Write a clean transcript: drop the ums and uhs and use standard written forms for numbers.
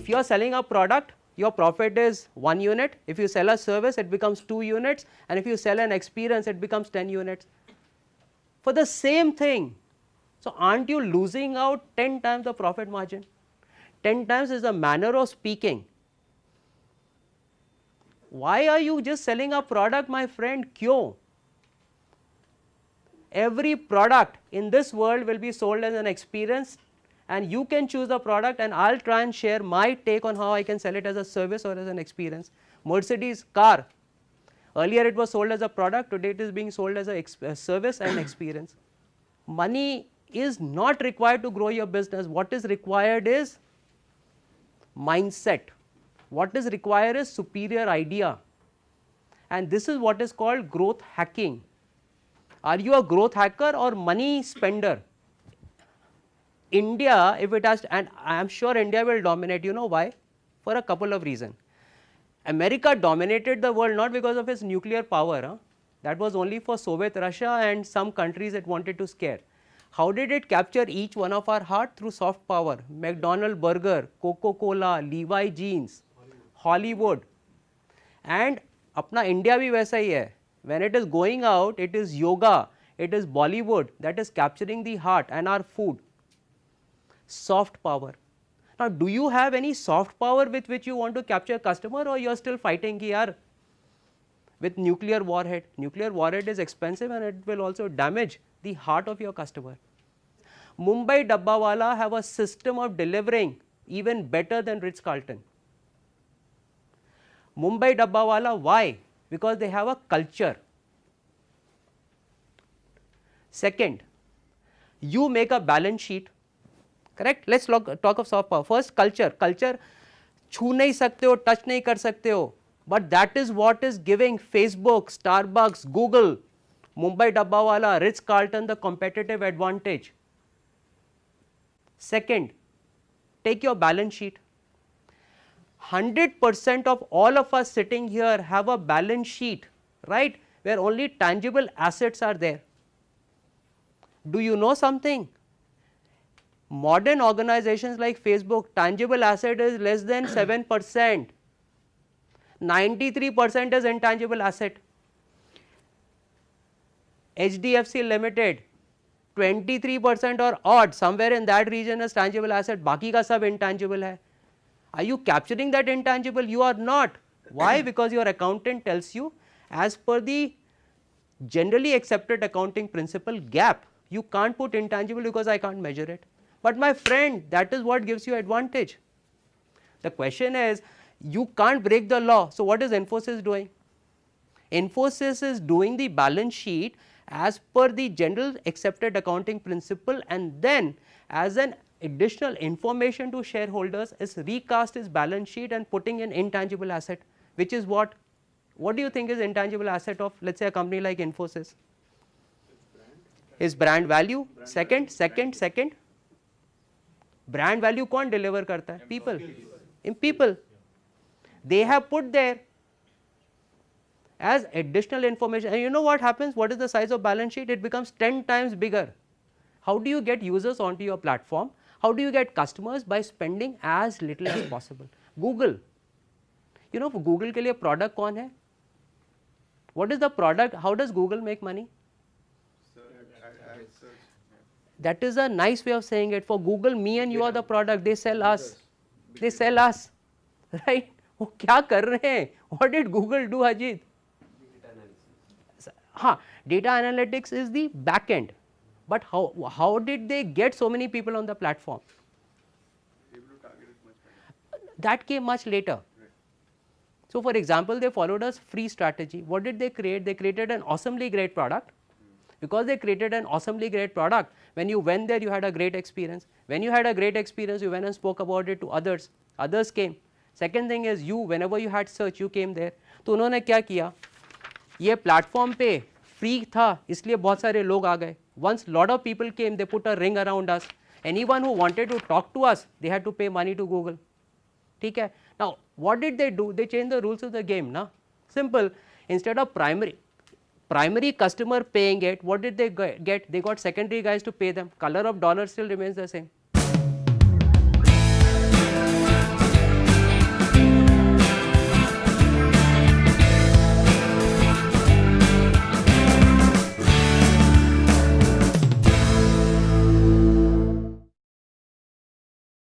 if you are selling a product, your profit is 1 unit. If you sell a service, it becomes 2 units, and if you sell an experience, it becomes 10 units for the same thing. So, aren't you losing out 10 times the profit margin? 10 times is the manner of speaking. Why are you just selling a product, my friend? Kyo? Every product in this world will be sold as an experience, and you can choose the product, and I'll try and share my take on how I can sell it as a service or as an experience. Mercedes car, earlier it was sold as a product, today it is being sold as a service and experience. Money is not required to grow your business. What is required is mindset. What is required is superior idea, and this is what is called growth hacking. Are you a growth hacker or money spender? India, if it has, and I am sure India will dominate, you know why? For a couple of reasons. America dominated the world not because of its nuclear power, that was only for Soviet Russia and some countries it wanted to scare. How did it capture each one of our heart? Through soft power. McDonald's burger, Coca-Cola, Levi jeans, Hollywood. And अपना India भी वैसा ही है. When it is going out, it is yoga, it is Bollywood that is capturing the heart, and our food. Soft power. Now, do you have any soft power with which you want to capture a customer, or you are still fighting here with nuclear warhead? Nuclear warhead is expensive and it will also damage the heart of your customer. Mumbai Dabbawala have a system of delivering even better than Ritz-Carlton. Mumbai Dabbawala, why? Because they have a culture. Second, you make a balance sheet, correct? Let's talk of soft power. First, culture. Culture, छू नहीं सकते हो, touch नहीं कर सकते हो, but that is what is giving Facebook, Starbucks, Google, Mumbai Dabbawala, Ritz-Carlton the competitive advantage. Second, take your balance sheet. 100% of all of us sitting here have a balance sheet, right, where only tangible assets are there. Do you know something? Modern organizations like Facebook, tangible asset is less than 7%. 93% is intangible asset. HDFC Limited, 23% or odd, somewhere in that region is tangible asset, बाकी का सब intangible है. Are you capturing that intangible? You are not. Why? Because your accountant tells you, as per the generally accepted accounting principle GAAP, you can't put intangible because I can't measure it. But my friend, that is what gives you advantage. The question is, you can't break the law. So, what is Infosys doing? Infosys is doing the balance sheet as per the general accepted accounting principle, and then as an additional information to shareholders is recast his balance sheet and putting an intangible asset, which is what do you think is intangible asset of, let's say, a company like Infosys? His brand value. Second, brand value कौन deliver करता है? People. In people. They have put there as additional information, and you know what happens? What is the size of balance sheet? It becomes 10 times bigger. How do you get users onto your platform? How do you get customers? By spending as little as possible. Google, you know, for Google के लिए product कौन है? What is the product? How does Google make money? That is a nice way of saying it. For Google, me and you are the product. They sell us. They sell us, right? वो क्या कर रहे हैं? What did Google do, Ajit? हाँ, data analytics is the back end. But how did they get so many people on the platform? That came much later. So, for example, they followed a free strategy. What did they create? They created an awesomely great product. Because they created an awesomely great product, when you went there, you had a great experience. When you had a great experience, you went and spoke about it to others. Others came. Second thing is, you, whenever you had search, you came there. तो उन्होंने क्या किया? ये platform पे free था, इसलिए बहुत सारे लोग आ गए. Once lot of people came, they put a ring around us. Anyone who wanted to talk to us, they had to pay money to Google. ठीक है? Now, what did they do? They changed the rules of the game, na? Simple. Instead of primary customer paying it, what did they get? They got secondary guys to pay them. Color of dollar still remains the same.